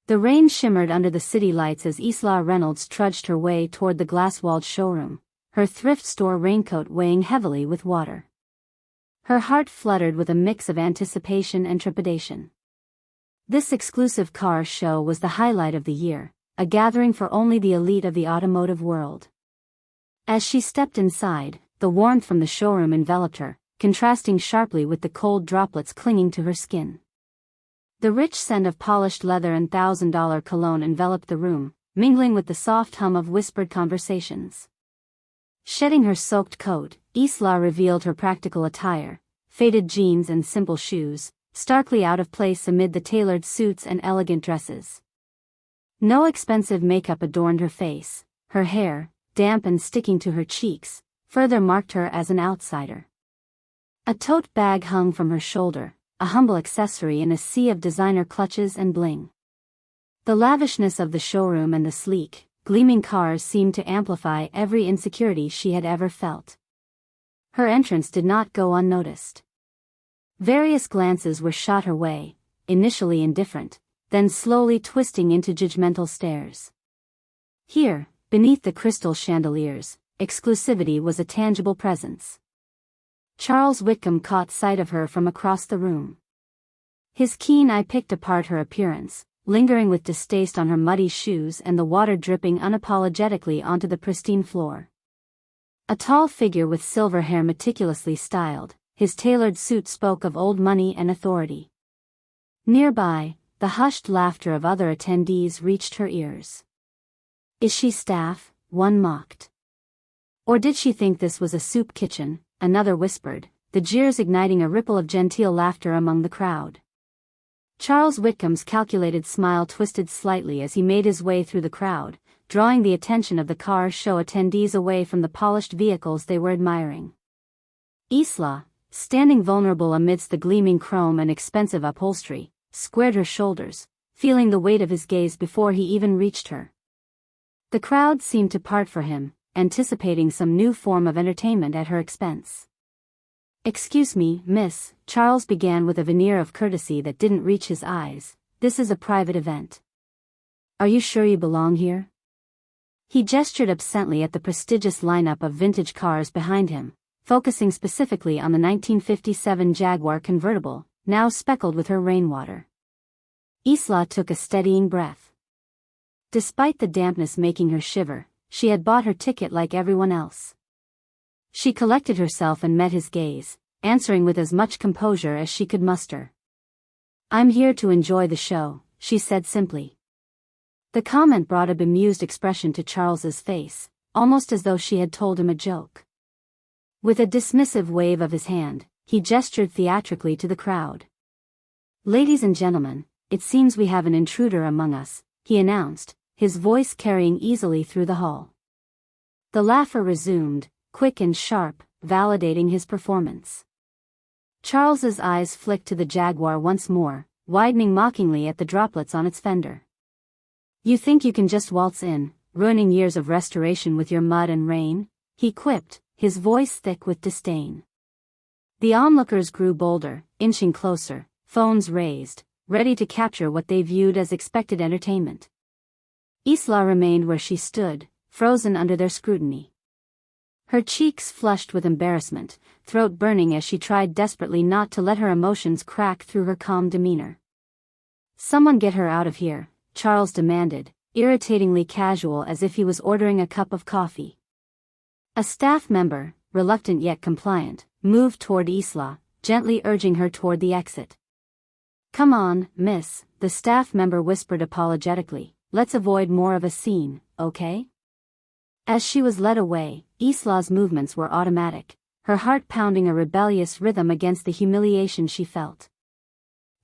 The rain shimmered under the city lights as Isla Reynolds trudged her way toward the glass-walled showroom, her thrift store raincoat weighing heavily with water. Her heart fluttered with a mix of anticipation and trepidation. This exclusive car show was the highlight of the year, a gathering for only the elite of the automotive world. As she stepped inside, the warmth from the showroom enveloped her, contrasting sharply with the cold droplets clinging to her skin. The rich scent of polished leather and $1,000 cologne enveloped the room, mingling with the soft hum of whispered conversations. Shedding her soaked coat, Isla revealed her practical attire, faded jeans and simple shoes, starkly out of place amid the tailored suits and elegant dresses. No expensive makeup adorned her face, her hair, damp and sticking to her cheeks, further marked her as an outsider. A tote bag hung from her shoulder, a humble accessory in a sea of designer clutches and bling. The lavishness of the showroom and the sleek, gleaming cars seemed to amplify every insecurity she had ever felt. Her entrance did not go unnoticed. Various glances were shot her way, initially indifferent, then slowly twisting into judgmental stares. Here, beneath the crystal chandeliers, exclusivity was a tangible presence. Charles Whitcomb caught sight of her from across the room. His keen eye picked apart her appearance, lingering with distaste on her muddy shoes and the water dripping unapologetically onto the pristine floor. A tall figure with silver hair meticulously styled, his tailored suit spoke of old money and authority. Nearby, the hushed laughter of other attendees reached her ears. "Is she staff?" one mocked. "Or did she think this was a soup kitchen?" another whispered, the jeers igniting a ripple of genteel laughter among the crowd. Charles Whitcomb's calculated smile twisted slightly as he made his way through the crowd, drawing the attention of the car show attendees away from the polished vehicles they were admiring. Isla, standing vulnerable amidst the gleaming chrome and expensive upholstery, squared her shoulders, feeling the weight of his gaze before he even reached her. The crowd seemed to part for him, anticipating some new form of entertainment at her expense. "Excuse me, miss," Charles began with a veneer of courtesy that didn't reach his eyes, "this is a private event. Are you sure you belong here?" He gestured absently at the prestigious lineup of vintage cars behind him, focusing specifically on the 1957 Jaguar convertible, now speckled with her rainwater. Isla took a steadying breath. Despite the dampness making her shiver, she had bought her ticket like everyone else. She collected herself and met his gaze, answering with as much composure as she could muster. "I'm here to enjoy the show," she said simply. The comment brought a bemused expression to Charles's face, almost as though she had told him a joke. With a dismissive wave of his hand, he gestured theatrically to the crowd. "Ladies and gentlemen, it seems we have an intruder among us," he announced, his voice carrying easily through the hall. The laugher resumed, quick and sharp, validating his performance. Charles's eyes flicked to the Jaguar once more, widening mockingly at the droplets on its fender. "You think you can just waltz in, ruining years of restoration with your mud and rain?" he quipped, his voice thick with disdain. The onlookers grew bolder, inching closer, phones raised, ready to capture what they viewed as expected entertainment. Isla remained where she stood, frozen under their scrutiny. Her cheeks flushed with embarrassment, throat burning as she tried desperately not to let her emotions crack through her calm demeanor. "Someone get her out of here," Charles demanded, irritatingly casual as if he was ordering a cup of coffee. A staff member, reluctant yet compliant, moved toward Isla, gently urging her toward the exit. "Come on, miss," the staff member whispered apologetically, "let's avoid more of a scene, okay?" As she was led away, Isla's movements were automatic, her heart pounding a rebellious rhythm against the humiliation she felt.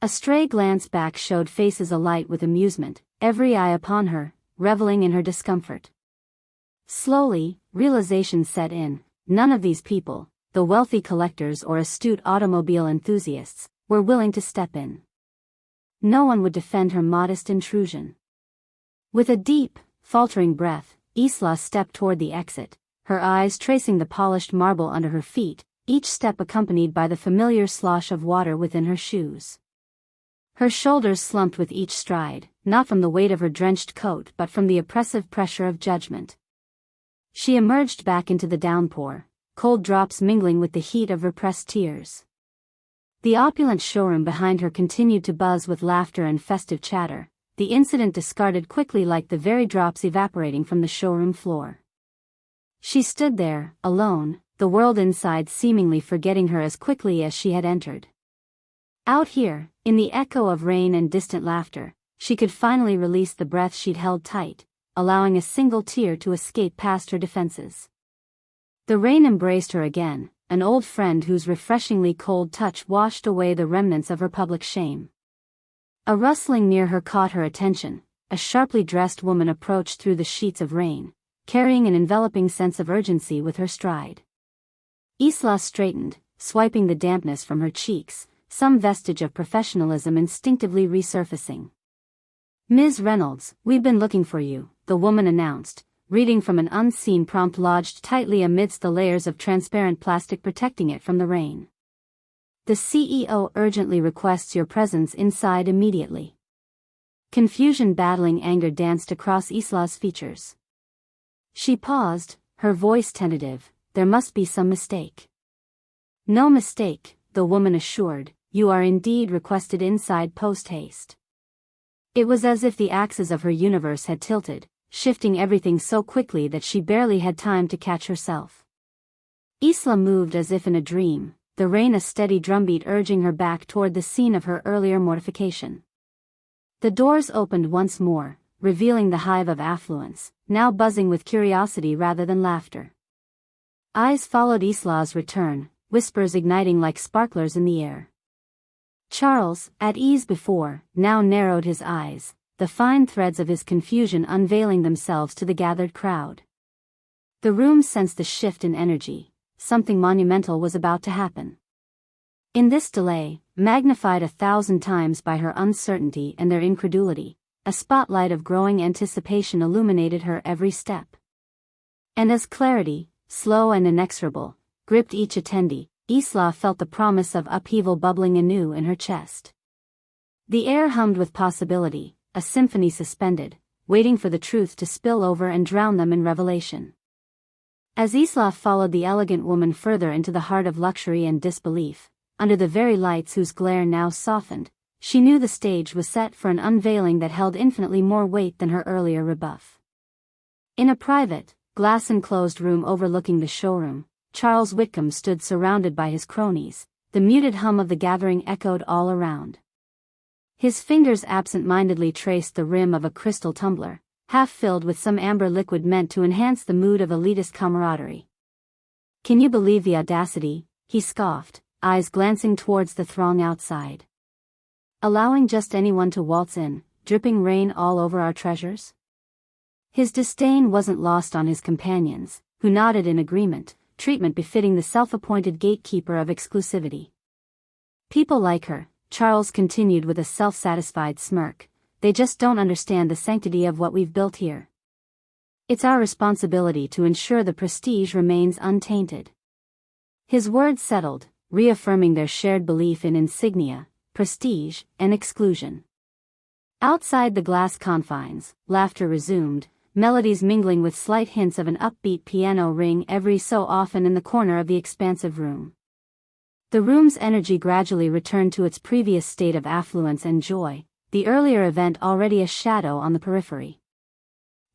A stray glance back showed faces alight with amusement, every eye upon her, reveling in her discomfort. Slowly, realization set in. None of these people, the wealthy collectors or astute automobile enthusiasts, were willing to step in. No one would defend her modest intrusion. With a deep, faltering breath, Isla stepped toward the exit, her eyes tracing the polished marble under her feet, each step accompanied by the familiar slosh of water within her shoes. Her shoulders slumped with each stride, not from the weight of her drenched coat but from the oppressive pressure of judgment. She emerged back into the downpour, cold drops mingling with the heat of repressed tears. The opulent showroom behind her continued to buzz with laughter and festive chatter, the incident discarded quickly like the very drops evaporating from the showroom floor. She stood there, alone, the world inside seemingly forgetting her as quickly as she had entered. Out here, in the echo of rain and distant laughter, she could finally release the breath she'd held tight, allowing a single tear to escape past her defenses. The rain embraced her again, an old friend whose refreshingly cold touch washed away the remnants of her public shame. A rustling near her caught her attention. A sharply dressed woman approached through the sheets of rain, carrying an enveloping sense of urgency with her stride. Isla straightened, swiping the dampness from her cheeks, some vestige of professionalism instinctively resurfacing. "Ms. Reynolds, we've been looking for you," the woman announced, reading from an unseen prompt lodged tightly amidst the layers of transparent plastic protecting it from the rain. "The CEO urgently requests your presence inside immediately." Confusion battling anger danced across Isla's features. She paused, her voice tentative. "There must be some mistake." "No mistake," the woman assured, "you are indeed requested inside post-haste." It was as if the axis of her universe had tilted, shifting everything so quickly that she barely had time to catch herself. Isla moved as if in a dream, the rain a steady drumbeat urging her back toward the scene of her earlier mortification. The doors opened once more, revealing the hive of affluence, now buzzing with curiosity rather than laughter. Eyes followed Isla's return, whispers igniting like sparklers in the air. Charles, at ease before, now narrowed his eyes, the fine threads of his confusion unveiling themselves to the gathered crowd. The room sensed a shift in energy. Something monumental was about to happen. In this delay, magnified 1,000 times by her uncertainty and their incredulity, a spotlight of growing anticipation illuminated her every step. And as clarity, slow and inexorable, gripped each attendee, Isla felt the promise of upheaval bubbling anew in her chest. The air hummed with possibility, a symphony suspended, waiting for the truth to spill over and drown them in revelation. As Isla followed the elegant woman further into the heart of luxury and disbelief, under the very lights whose glare now softened, she knew the stage was set for an unveiling that held infinitely more weight than her earlier rebuff. In a private, glass-enclosed room overlooking the showroom, Charles Whitcomb stood surrounded by his cronies, the muted hum of the gathering echoed all around. His fingers absent-mindedly traced the rim of a crystal tumbler, half filled with some amber liquid meant to enhance the mood of elitist camaraderie. "Can you believe the audacity?" he scoffed, eyes glancing towards the throng outside. "Allowing just anyone to waltz in, dripping rain all over our treasures?" His disdain wasn't lost on his companions, who nodded in agreement, treatment befitting the self-appointed gatekeeper of exclusivity. "People like her," Charles continued with a self-satisfied smirk, "they just don't understand the sanctity of what we've built here. It's our responsibility to ensure the prestige remains untainted." His words settled, reaffirming their shared belief in insignia, prestige, and exclusion. Outside the glass confines, laughter resumed, melodies mingling with slight hints of an upbeat piano ring every so often in the corner of the expansive room. The room's energy gradually returned to its previous state of affluence and joy, the earlier event already a shadow on the periphery.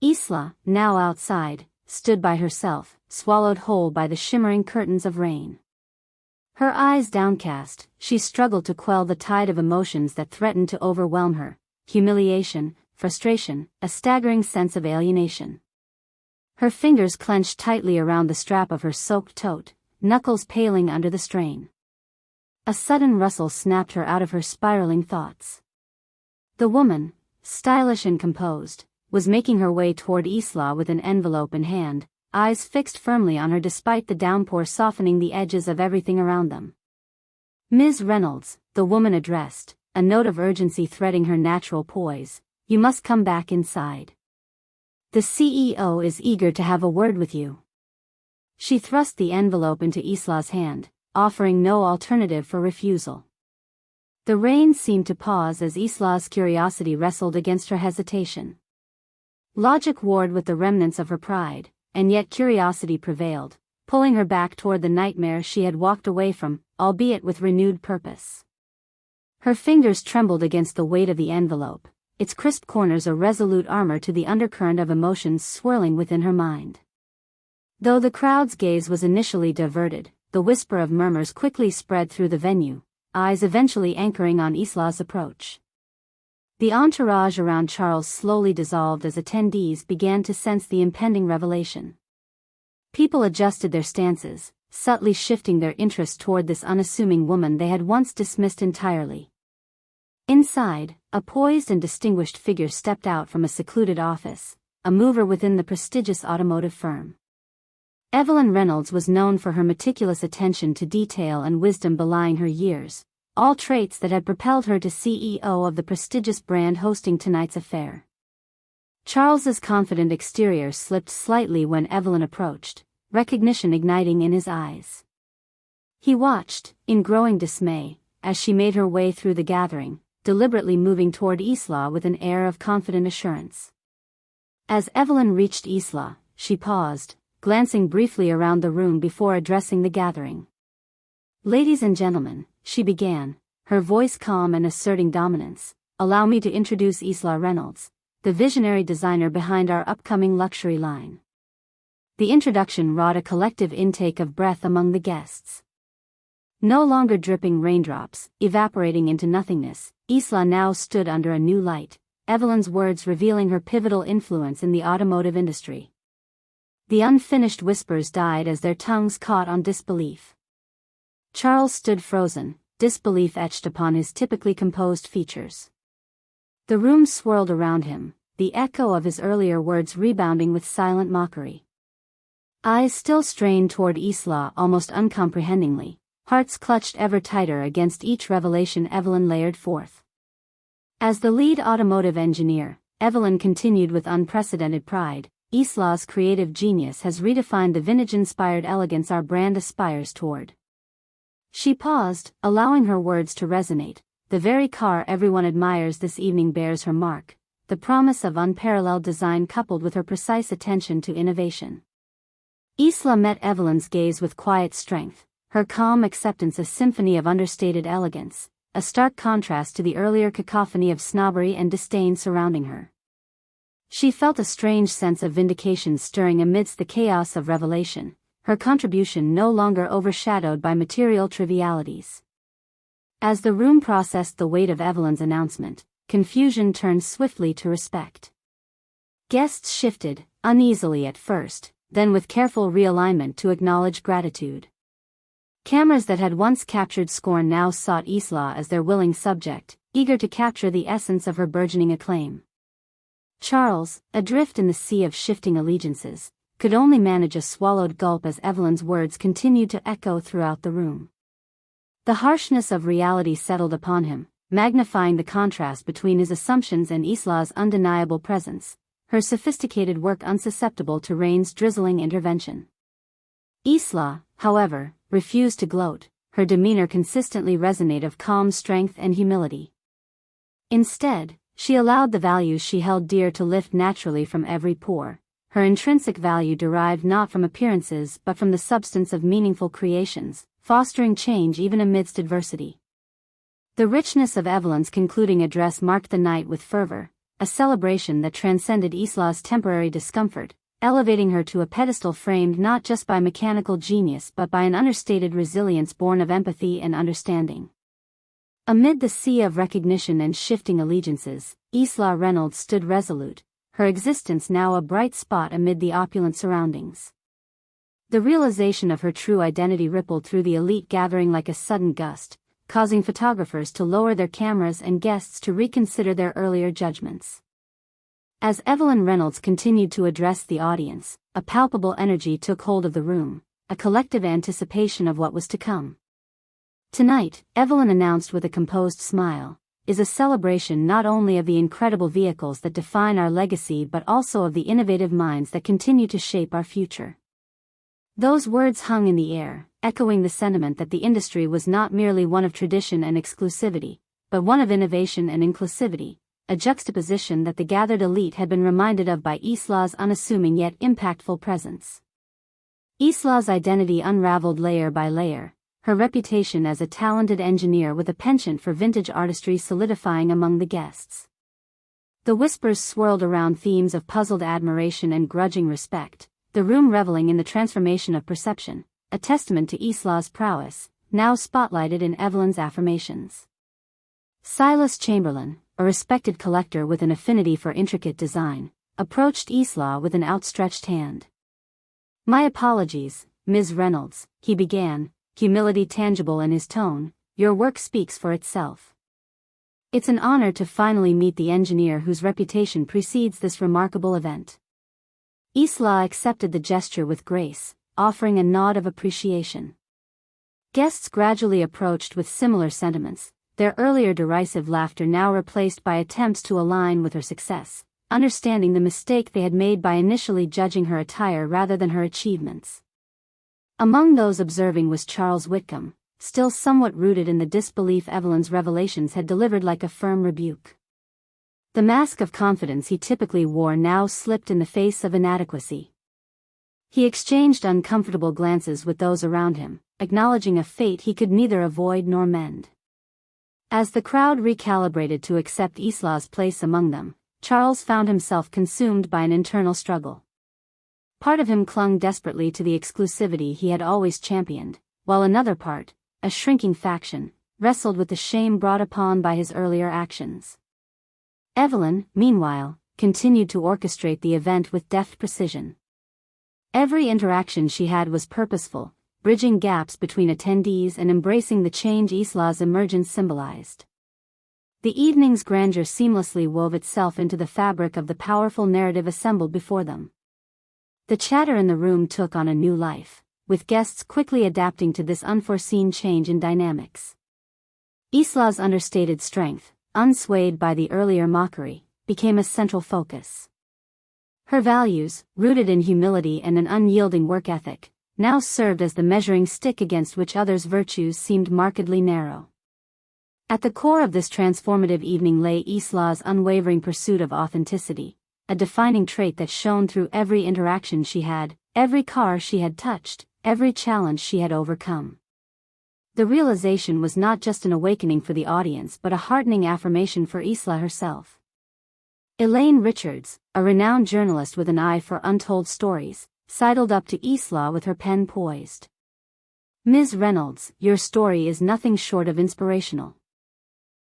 Isla, now outside, stood by herself, swallowed whole by the shimmering curtains of rain. Her eyes downcast, she struggled to quell the tide of emotions that threatened to overwhelm her: humiliation, frustration, a staggering sense of alienation. Her fingers clenched tightly around the strap of her soaked tote, knuckles paling under the strain. A sudden rustle snapped her out of her spiraling thoughts. The woman, stylish and composed, was making her way toward Isla with an envelope in hand, eyes fixed firmly on her despite the downpour softening the edges of everything around them. "Ms. Reynolds," the woman addressed, a note of urgency threading her natural poise, "you must come back inside. The CEO is eager to have a word with you." She thrust the envelope into Isla's hand, offering no alternative for refusal. The rain seemed to pause as Isla's curiosity wrestled against her hesitation. Logic warred with the remnants of her pride, and yet curiosity prevailed, pulling her back toward the nightmare she had walked away from, albeit with renewed purpose. Her fingers trembled against the weight of the envelope, its crisp corners a resolute armor to the undercurrent of emotions swirling within her mind. Though the crowd's gaze was initially diverted, the whisper of murmurs quickly spread through the venue, eyes eventually anchoring on Isla's approach. The entourage around Charles slowly dissolved as attendees began to sense the impending revelation. People adjusted their stances, subtly shifting their interest toward this unassuming woman they had once dismissed entirely. Inside, a poised and distinguished figure stepped out from a secluded office, a mover within the prestigious automotive firm. Evelyn Reynolds was known for her meticulous attention to detail and wisdom belying her years, all traits that had propelled her to CEO of the prestigious brand hosting tonight's affair. Charles's confident exterior slipped slightly when Evelyn approached, recognition igniting in his eyes. He watched, in growing dismay, as she made her way through the gathering, deliberately moving toward Isla with an air of confident assurance. As Evelyn reached Isla, she paused, glancing briefly around the room before addressing the gathering. "Ladies and gentlemen," she began, her voice calm and asserting dominance, "allow me to introduce Isla Reynolds, the visionary designer behind our upcoming luxury line." The introduction wrought a collective intake of breath among the guests. No longer dripping raindrops, evaporating into nothingness, Isla now stood under a new light, Evelyn's words revealing her pivotal influence in the automotive industry. The unfinished whispers died as their tongues caught on disbelief. Charles stood frozen, disbelief etched upon his typically composed features. The room swirled around him, the echo of his earlier words rebounding with silent mockery. Eyes still strained toward Isla almost uncomprehendingly, hearts clutched ever tighter against each revelation Evelyn layered forth. As the lead automotive engineer, Evelyn continued with unprecedented pride, "Isla's creative genius has redefined the vintage-inspired elegance our brand aspires toward." She paused, allowing her words to resonate. "The very car everyone admires this evening bears her mark, the promise of unparalleled design coupled with her precise attention to innovation." Isla met Evelyn's gaze with quiet strength, her calm acceptance a symphony of understated elegance, a stark contrast to the earlier cacophony of snobbery and disdain surrounding her. She felt a strange sense of vindication stirring amidst the chaos of revelation, her contribution no longer overshadowed by material trivialities. As the room processed the weight of Evelyn's announcement, confusion turned swiftly to respect. Guests shifted, uneasily at first, then with careful realignment to acknowledge gratitude. Cameras that had once captured scorn now sought Isla as their willing subject, eager to capture the essence of her burgeoning acclaim. Charles, adrift in the sea of shifting allegiances, could only manage a swallowed gulp as Evelyn's words continued to echo throughout the room. The harshness of reality settled upon him, magnifying the contrast between his assumptions and Isla's undeniable presence, her sophisticated work unsusceptible to rain's drizzling intervention. Isla, however, refused to gloat, her demeanor consistently resonate of calm strength and humility. Instead, she allowed the values she held dear to lift naturally from every pore, her intrinsic value derived not from appearances but from the substance of meaningful creations, fostering change even amidst adversity. The richness of Evelyn's concluding address marked the night with fervor, a celebration that transcended Isla's temporary discomfort, elevating her to a pedestal framed not just by mechanical genius but by an understated resilience born of empathy and understanding. Amid the sea of recognition and shifting allegiances, Isla Reynolds stood resolute, her existence now a bright spot amid the opulent surroundings. The realization of her true identity rippled through the elite gathering like a sudden gust, causing photographers to lower their cameras and guests to reconsider their earlier judgments. As Evelyn Reynolds continued to address the audience, a palpable energy took hold of the room, a collective anticipation of what was to come. "Tonight," Evelyn announced with a composed smile, "is a celebration not only of the incredible vehicles that define our legacy but also of the innovative minds that continue to shape our future." Those words hung in the air, echoing the sentiment that the industry was not merely one of tradition and exclusivity, but one of innovation and inclusivity, a juxtaposition that the gathered elite had been reminded of by Isla's unassuming yet impactful presence. Isla's identity unraveled layer by layer, her reputation as a talented engineer with a penchant for vintage artistry solidifying among the guests. The whispers swirled around themes of puzzled admiration and grudging respect, the room reveling in the transformation of perception, a testament to Isla's prowess, now spotlighted in Evelyn's affirmations. Silas Chamberlain, a respected collector with an affinity for intricate design, approached Isla with an outstretched hand. "My apologies, Ms. Reynolds," he began, humility tangible in his tone. "Your work speaks for itself. It's an honor to finally meet the engineer whose reputation precedes this remarkable event." Isla accepted the gesture with grace, offering a nod of appreciation. Guests gradually approached with similar sentiments, their earlier derisive laughter now replaced by attempts to align with her success, understanding the mistake they had made by initially judging her attire rather than her achievements. Among those observing was Charles Whitcomb, still somewhat rooted in the disbelief Evelyn's revelations had delivered like a firm rebuke. The mask of confidence he typically wore now slipped in the face of inadequacy. He exchanged uncomfortable glances with those around him, acknowledging a fate he could neither avoid nor mend. As the crowd recalibrated to accept Isla's place among them, Charles found himself consumed by an internal struggle. Part of him clung desperately to the exclusivity he had always championed, while another part, a shrinking faction, wrestled with the shame brought upon by his earlier actions. Evelyn, meanwhile, continued to orchestrate the event with deft precision. Every interaction she had was purposeful, bridging gaps between attendees and embracing the change Isla's emergence symbolized. The evening's grandeur seamlessly wove itself into the fabric of the powerful narrative assembled before them. The chatter in the room took on a new life, with guests quickly adapting to this unforeseen change in dynamics. Isla's understated strength, unswayed by the earlier mockery, became a central focus. Her values, rooted in humility and an unyielding work ethic, now served as the measuring stick against which others' virtues seemed markedly narrow. At the core of this transformative evening lay Isla's unwavering pursuit of authenticity, a defining trait that shone through every interaction she had, every car she had touched, every challenge she had overcome. The realization was not just an awakening for the audience but a heartening affirmation for Isla herself. Elaine Richards, a renowned journalist with an eye for untold stories, sidled up to Isla with her pen poised. "Ms. Reynolds, your story is nothing short of inspirational.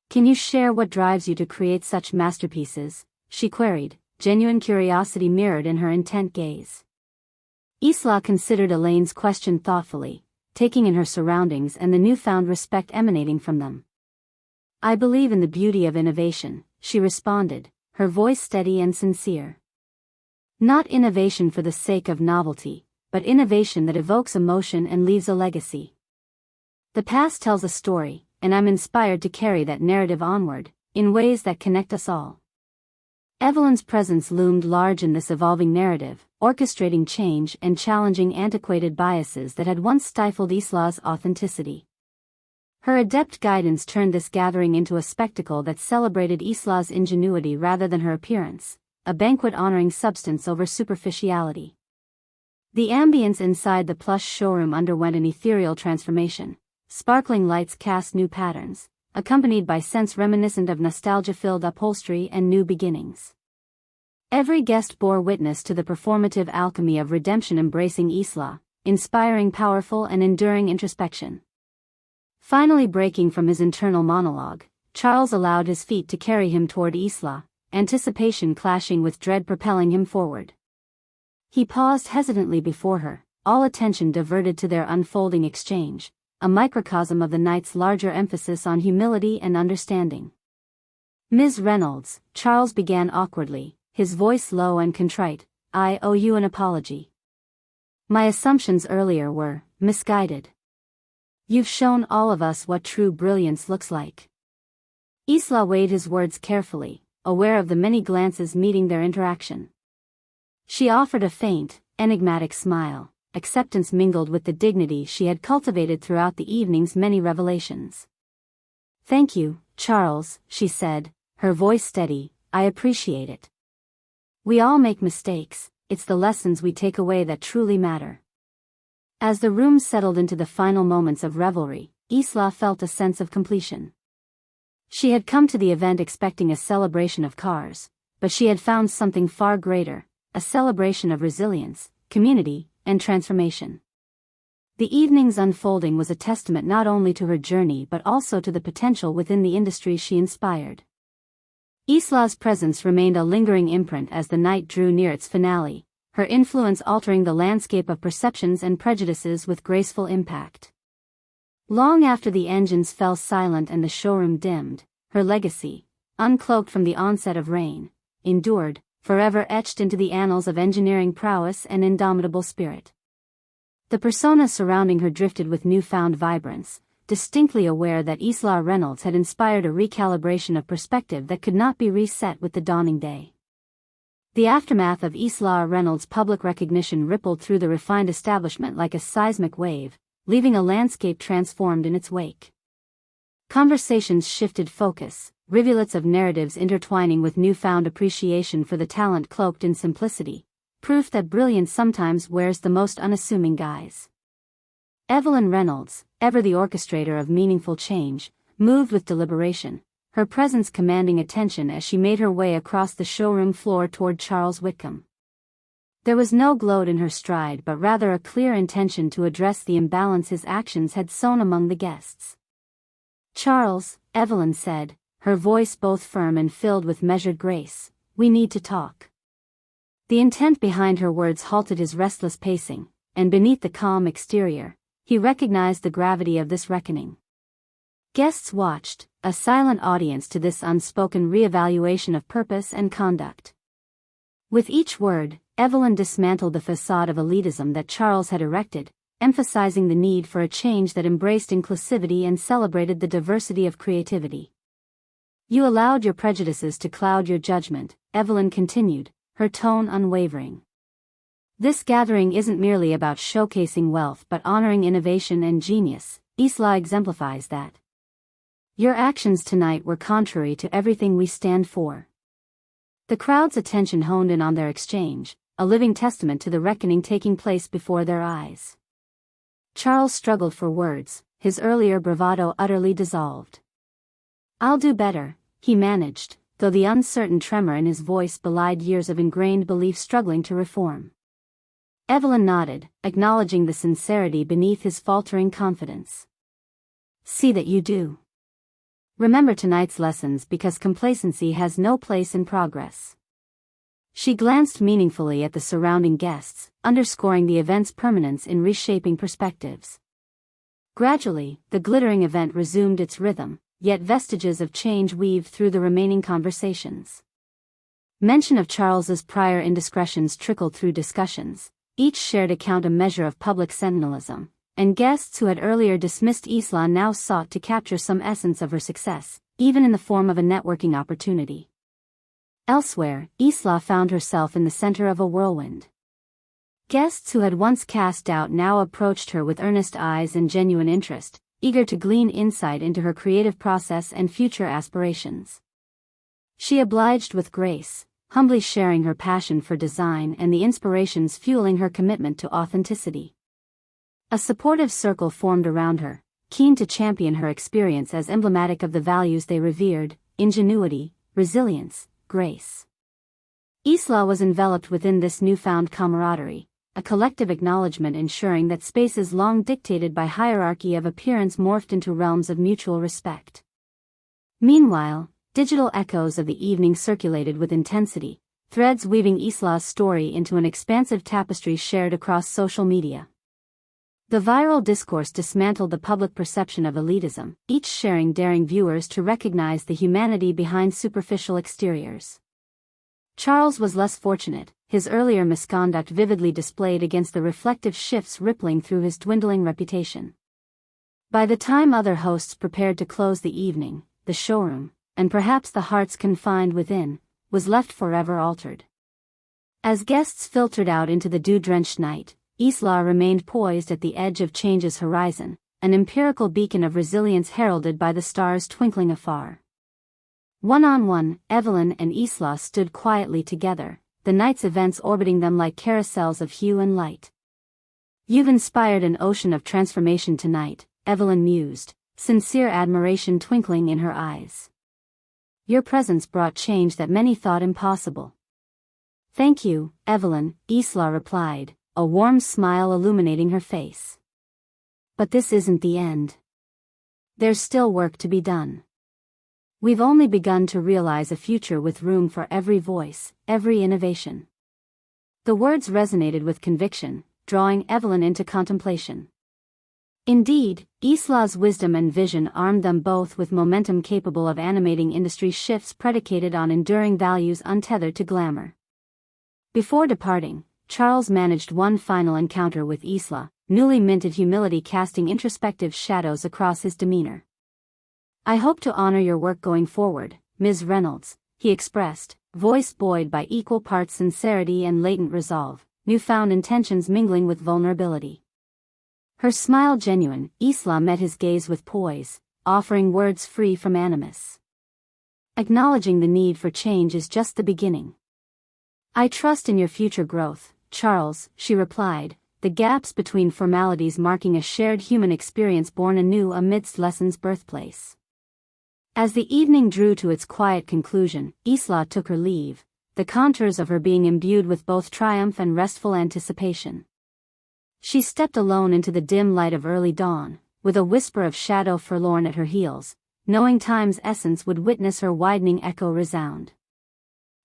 Can you share what drives you to create such masterpieces?" she queried, genuine curiosity mirrored in her intent gaze. Isla considered Elaine's question thoughtfully, taking in her surroundings and the newfound respect emanating from them. "I believe in the beauty of innovation," she responded, her voice steady and sincere. "Not innovation for the sake of novelty, but innovation that evokes emotion and leaves a legacy. The past tells a story, and I'm inspired to carry that narrative onward, in ways that connect us all." Evelyn's presence loomed large in this evolving narrative, orchestrating change and challenging antiquated biases that had once stifled Isla's authenticity. Her adept guidance turned this gathering into a spectacle that celebrated Isla's ingenuity rather than her appearance, a banquet honoring substance over superficiality. The ambience inside the plush showroom underwent an ethereal transformation. Sparkling lights cast new patterns, accompanied by scents reminiscent of nostalgia-filled upholstery and new beginnings. Every guest bore witness to the performative alchemy of redemption embracing Isla, inspiring powerful and enduring introspection. Finally breaking from his internal monologue, Charles allowed his feet to carry him toward Isla, anticipation clashing with dread propelling him forward. He paused hesitantly before her, all attention diverted to their unfolding exchange, a microcosm of the night's larger emphasis on humility and understanding. "Ms. Reynolds," Charles began awkwardly, his voice low and contrite, "I owe you an apology. My assumptions earlier were misguided. You've shown all of us what true brilliance looks like." Isla weighed his words carefully, aware of the many glances meeting their interaction. She offered a faint, enigmatic smile, acceptance mingled with the dignity she had cultivated throughout the evening's many revelations. "Thank you," Charles, she said, her voice steady, I appreciate it. We all make mistakes, it's the lessons we take away that truly matter. As the room settled into the final moments of revelry, Isla felt a sense of completion. She had come to the event expecting a celebration of cars, but she had found something far greater, a celebration of resilience, community, and transformation. The evening's unfolding was a testament not only to her journey but also to the potential within the industry she inspired. Isla's presence remained a lingering imprint as the night drew near its finale, her influence altering the landscape of perceptions and prejudices with graceful impact. Long after the engines fell silent and the showroom dimmed, her legacy, uncloaked from the onset of reign, endured, forever etched into the annals of engineering prowess and indomitable spirit. The persona surrounding her drifted with newfound vibrance, distinctly aware that Isla Reynolds had inspired a recalibration of perspective that could not be reset with the dawning day. The aftermath of Isla Reynolds' public recognition rippled through the refined establishment like a seismic wave, leaving a landscape transformed in its wake. Conversations shifted focus, rivulets of narratives intertwining with newfound appreciation for the talent cloaked in simplicity, proof that brilliance sometimes wears the most unassuming guise. Evelyn Reynolds, ever the orchestrator of meaningful change, moved with deliberation, her presence commanding attention as she made her way across the showroom floor toward Charles Whitcomb. There was no gloat in her stride but rather a clear intention to address the imbalance his actions had sown among the guests. Charles, Evelyn said, her voice both firm and filled with measured grace, we need to talk. The intent behind her words halted his restless pacing, and beneath the calm exterior, he recognized the gravity of this reckoning. Guests watched, a silent audience to this unspoken reevaluation of purpose and conduct. With each word, Evelyn dismantled the facade of elitism that Charles had erected, emphasizing the need for a change that embraced inclusivity and celebrated the diversity of creativity. You allowed your prejudices to cloud your judgment, Evelyn continued, her tone unwavering. This gathering isn't merely about showcasing wealth but honoring innovation and genius. Isla exemplifies that. Your actions tonight were contrary to everything we stand for. The crowd's attention honed in on their exchange, a living testament to the reckoning taking place before their eyes. Charles struggled for words, his earlier bravado utterly dissolved. I'll do better, he managed, though the uncertain tremor in his voice belied years of ingrained belief struggling to reform. Evelyn nodded, acknowledging the sincerity beneath his faltering confidence. See that you do. Remember tonight's lessons because complacency has no place in progress. She glanced meaningfully at the surrounding guests, underscoring the event's permanence in reshaping perspectives. Gradually, the glittering event resumed its rhythm, yet vestiges of change weaved through the remaining conversations. Mention of Charles's prior indiscretions trickled through discussions, each shared account a measure of public sentinelism, and guests who had earlier dismissed Isla now sought to capture some essence of her success, even in the form of a networking opportunity. Elsewhere, Isla found herself in the center of a whirlwind. Guests who had once cast doubt now approached her with earnest eyes and genuine interest, eager to glean insight into her creative process and future aspirations. She obliged with grace, humbly sharing her passion for design and the inspirations fueling her commitment to authenticity. A supportive circle formed around her, keen to champion her experience as emblematic of the values they revered: ingenuity, resilience, grace. Isla was enveloped within this newfound camaraderie, a collective acknowledgement ensuring that spaces long dictated by hierarchy of appearance morphed into realms of mutual respect. Meanwhile, digital echoes of the evening circulated with intensity, threads weaving Isla's story into an expansive tapestry shared across social media. The viral discourse dismantled the public perception of elitism, each sharing daring viewers to recognize the humanity behind superficial exteriors. Charles was less fortunate, his earlier misconduct vividly displayed against the reflective shifts rippling through his dwindling reputation. By the time other hosts prepared to close the evening, the showroom, and perhaps the hearts confined within, was left forever altered. As guests filtered out into the dew-drenched night, Isla remained poised at the edge of change's horizon, an empirical beacon of resilience heralded by the stars twinkling afar. One-on-one, Evelyn and Isla stood quietly together, the night's events orbiting them like carousels of hue and light. "You've inspired an ocean of transformation tonight," Evelyn mused, sincere admiration twinkling in her eyes. "Your presence brought change that many thought impossible." "Thank you, Evelyn," Isla replied, a warm smile illuminating her face. "But this isn't the end. There's still work to be done. We've only begun to realize a future with room for every voice, every innovation." The words resonated with conviction, drawing Evelyn into contemplation. Indeed, Isla's wisdom and vision armed them both with momentum capable of animating industry shifts predicated on enduring values untethered to glamour. Before departing, Charles managed one final encounter with Isla, newly minted humility casting introspective shadows across his demeanor. "I hope to honor your work going forward, Ms. Reynolds," he expressed, voice buoyed by equal parts sincerity and latent resolve, newfound intentions mingling with vulnerability. Her smile genuine, Isla met his gaze with poise, offering words free from animus. "Acknowledging the need for change is just the beginning. I trust in your future growth, Charles," she replied, the gaps between formalities marking a shared human experience born anew amidst lessons' birthplace. As the evening drew to its quiet conclusion, Isla took her leave, the contours of her being imbued with both triumph and restful anticipation. She stepped alone into the dim light of early dawn, with a whisper of shadow forlorn at her heels, knowing time's essence would witness her widening echo resound.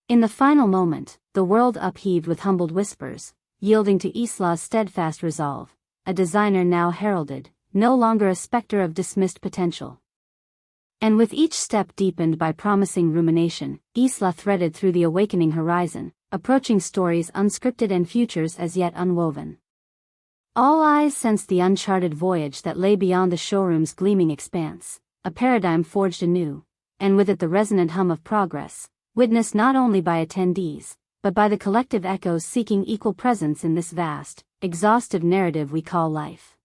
In the final moment, the world upheaved with humbled whispers, yielding to Isla's steadfast resolve, a designer now heralded, no longer a specter of dismissed potential. And with each step deepened by promising rumination, Isla threaded through the awakening horizon, approaching stories unscripted and futures as yet unwoven. All eyes sensed the uncharted voyage that lay beyond the showroom's gleaming expanse, a paradigm forged anew, and with it the resonant hum of progress, witnessed not only by attendees, but by the collective echoes seeking equal presence in this vast, exhaustive narrative we call life.